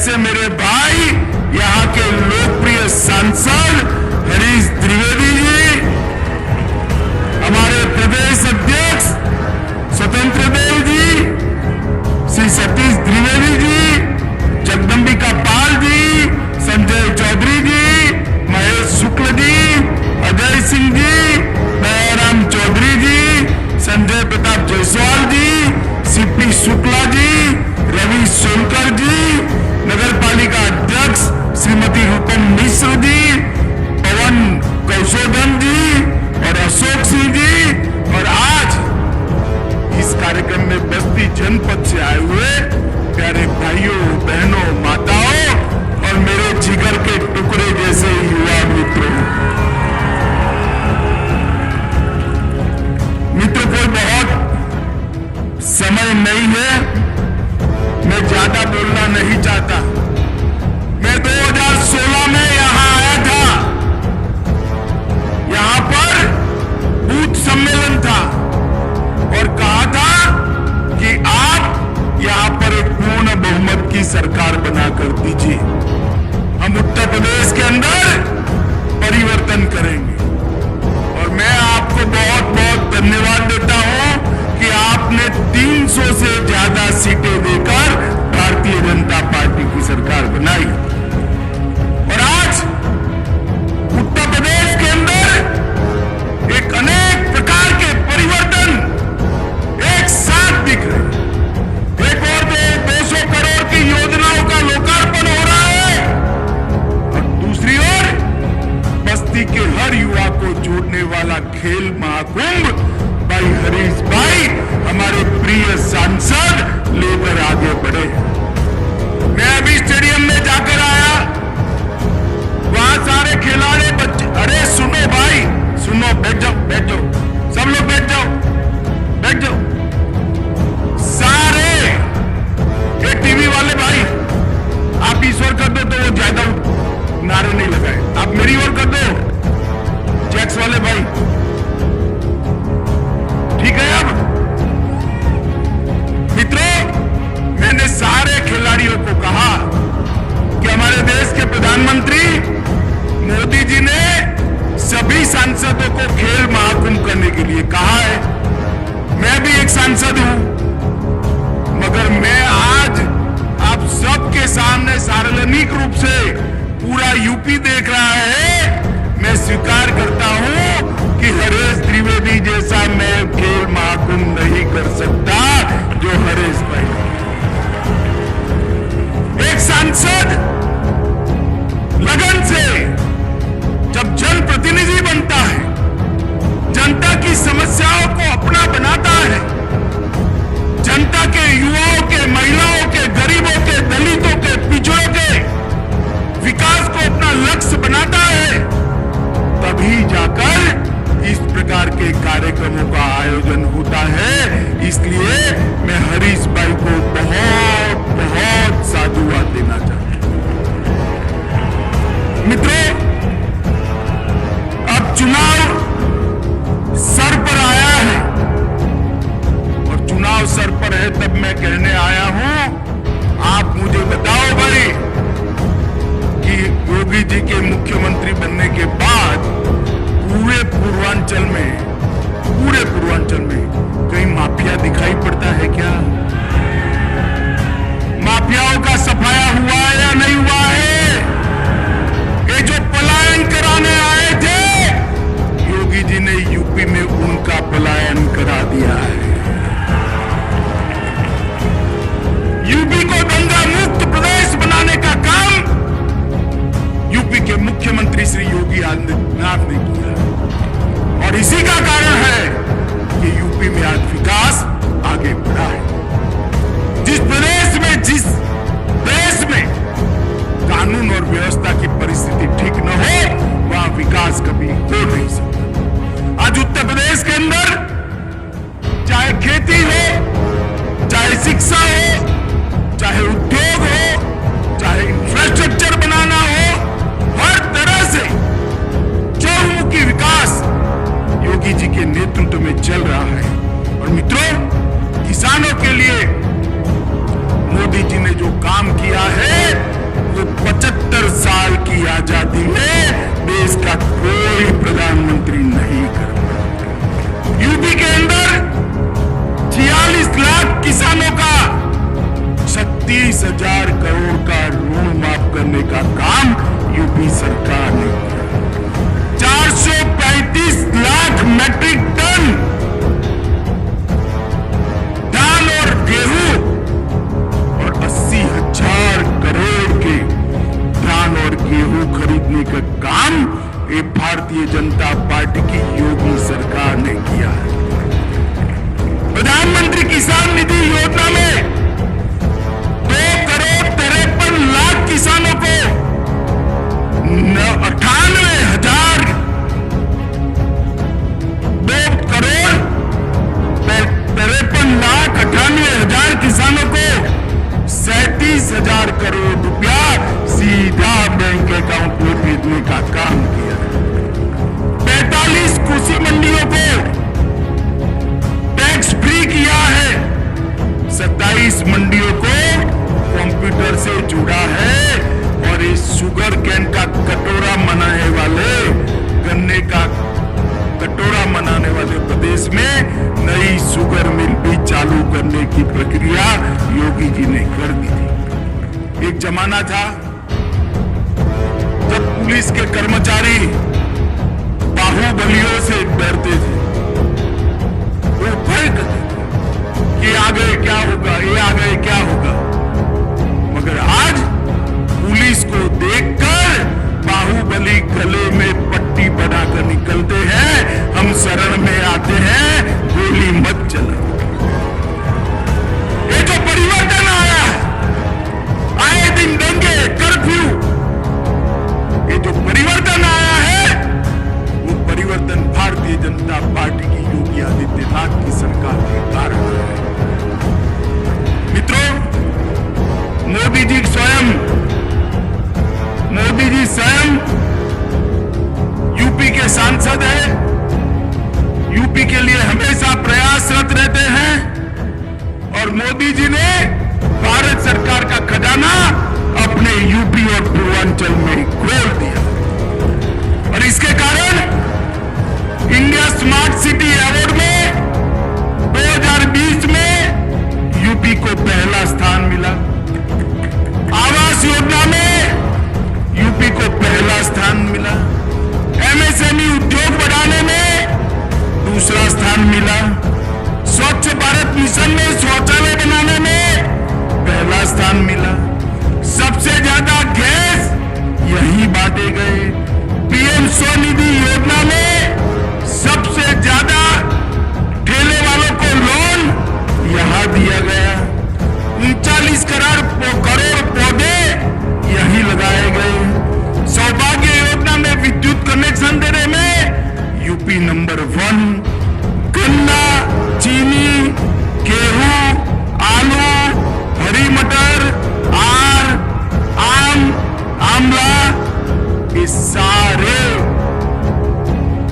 ऐसे मेरे भाई यहाँ के लोकप्रिय सांसद हरीश द्विवेदी जी, हमारे प्रदेश अध्यक्ष स्वतंत्र देव जी, श्री सतीश द्विवेदी जी, जगदम्बिका पाल जी, संजय चौधरी जी, महेश शुक्ल जी, अजय सिंह जी, दयाराम चौधरी जी, संजय प्रताप जायसवाल जी, सीपी शुक्ला जी, रवि सोनकर जी, नगर पालिका अध्यक्ष श्रीमती रूपम मिश्र जी, पवन कौशोधन जी और अशोक सिंह जी, और आज इस कार्यक्रम में बस्ती जनपद से आए हुए प्यारे भाइयों, बहनों, माताओं और मेरे जिगर के टुकड़े जैसे युवा मित्रों। कोई बहुत समय नहीं है, मैं ज्यादा बोलना नहीं चाहता। मैं 2016 में यहां आया था, यहां पर बूथ सम्मेलन था और कहा था कि आप यहां पर एक पूर्ण बहुमत की सरकार बनाकर दीजिए, हम उत्तर प्रदेश के अंदर परिवर्तन करेंगे। और मैं आपको बहुत बहुत धन्यवाद देता हूं कि आपने 300 से ज्यादा सीटें देकर भारतीय जनता पार्टी की सरकार बनाई। और आज उत्तर प्रदेश के अंदर एक अनेक प्रकार के परिवर्तन एक साथ दिख रहे। एक और 200 करोड़ की योजनाओं का लोकार्पण हो रहा है और दूसरी ओर बस्ती के हर युवा को जोड़ने वाला खेल महाकुंभ भाई हरीश भाई, हमारे प्रिय सांसद, लेकर आगे बढ़े। मैं अभी स्टेडियम में जाकर आया, वहां सारे खिलाड़ी बच्चे, अरे सुनो भाई, सुनो, बैठ जाओ, बैठ जाओ, सब लोग बैठ जाओ, बैठ जाओ। सारे ये टीवी वाले भाई, आप ईश्वर कर दो तो वो ज्यादा नारे नहीं लगाए, आप मेरी ओर कर दो, जैक्स वाले भाई, ठीक है। अब मित्रों, मैंने सारे खिलाड़ियों को कहा कि हमारे देश के प्रधानमंत्री मोदी जी ने सभी सांसदों को खेल महाकुंभ करने के लिए कहा है। मैं भी एक सांसद हूं, मगर मैं आज आप सबके सामने सार्वजनिक रूप से पूरा यूपी देख रहा है, मैं स्वीकार करता हूं कि हरीश द्विवेदी जैसा मैं खेल महाकुंभ नहीं कर सकता जो हरीश भाई। एक सांसद लगन से जब जनप्रतिनिधि बनता है, जनता की समस्याओं को अपना बनाता है, जनता के, युवाओं के, महिलाओं के, गरीबों के, दलितों के, पिछड़ों के विकास को अपना लक्ष्य बनाता है, तभी जाकर इस प्रकार के कार्यक्रमों का आयोजन होता है। इसलिए मैं हरीश भाई को बहुत बहुत साधुवाद देना चाहता हूं। मित्रों, अब चुनाव सर पर आया है और चुनाव सर पर है तब मैं कहने आया हूं, आप मुझे बताओ भाई कि योगी जी के मुख्यमंत्री बनने के बाद पूरे पूर्वांचल में कहीं माफिया दिखाई पड़ता है क्या? माफियाओं का सफाया हुआ है या नहीं हुआ है? ये जो पलायन कराने आए थे, योगी जी ने यूपी में उनका पलायन करा दिया है। यूपी को दंगा मुक्त प्रदेश बनाने का काम यूपी के मुख्यमंत्री श्री योगी आदित्यनाथ ने किया और इसी का कारण है कि यूपी में आज विकास आगे बढ़ा है। 30,000 करोड़ का ऋण माफ करने का काम यूपी सरकार ने किया। 435 लाख मैट्रिक टन धान और गेहूं और 80,000 करोड़ के धान और गेहूं खरीदने का काम ये भारतीय जनता पार्टी की योगी सरकार ने किया है। प्रधानमंत्री किसान निधि योजना में 2,53,00,000 किसानों को 98,000 2,53,98,000 किसानों को 37,000 करोड़ रुपया सीधा बैंक अकाउंट में भेजने का काम किया। 45 कृषि मंडियों को टैक्स फ्री किया है। 27 मंडियों को कंप्यूटर से जुड़ा है और इस शुगर कैन का कटोरा बनाने वाले, गन्ने का कटोरा बनाने वाले प्रदेश में नई शुगर मिल भी चालू करने की प्रक्रिया योगी जी ने कर दी थी। एक जमाना था जब पुलिस के कर्मचारी बाहुबलियों से डरते थे, वो भय करते थे कि आगे क्या होगा, ये आगे क्या होगा। मगर आज पुलिस को देखकर बाहुबली गले में पट्टी बनाकर निकलते हैं, हम शरण में आते हैं, गोली मत चला। ये जो परिवर्तन आया, आए दिन दंगे, कर्फ्यू, ये जो परिवर्तन आया है वो परिवर्तन भारतीय जनता पार्टी की योगी आदित्यनाथ की सरकार के कारण है। मित्रों, मोदी जी स्वयं यूपी के सांसद हैं, यूपी के लिए हमेशा प्रयासरत रहते हैं और मोदी जी ने भारत सरकार का खजाना अपने यूपी और पूर्वांचल में खोल दिया और इसके कारण इंडिया स्मार्ट सिटी अवार्ड में 2020 में यूपी को पहला स्थान मिला। आवास योजना में यूपी को पहला स्थान मिला। एमएसएमई उद्योग बढ़ाने में दूसरा स्थान मिला। स्वच्छ भारत मिशन में शौचालय बनाने में पहला स्थान मिला। सबसे ज्यादा गैस यही बांटे गए। पीएम स्वनिधि योजना में सबसे ज्यादा ठेले वालों को लोन यहां दिया गया। 39 करोड़ पौधे यही लगाए गए। सौभाग्य योजना में विद्युत कनेक्शन देने में यूपी नंबर 1। गन्ना, चीनी, गेहूं, आलू, हरी मटर, आम, आंवला, इस सारे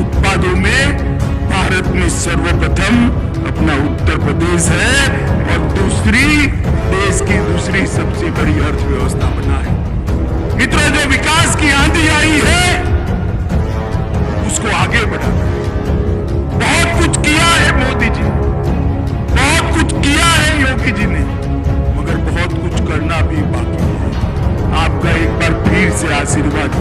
उत्पादों में भारत में सर्वप्रथम अपना उत्तर प्रदेश है और देश की दूसरी सबसे बड़ी अर्थव्यवस्था बना है। मित्रों, जो विकास की आंधी आई है उसको आगे बढ़ाना है। बहुत कुछ किया है मोदी जी, बहुत कुछ किया है योगी जी ने, मगर बहुत कुछ करना भी बाकी है। आपका एक बार फिर से आशीर्वाद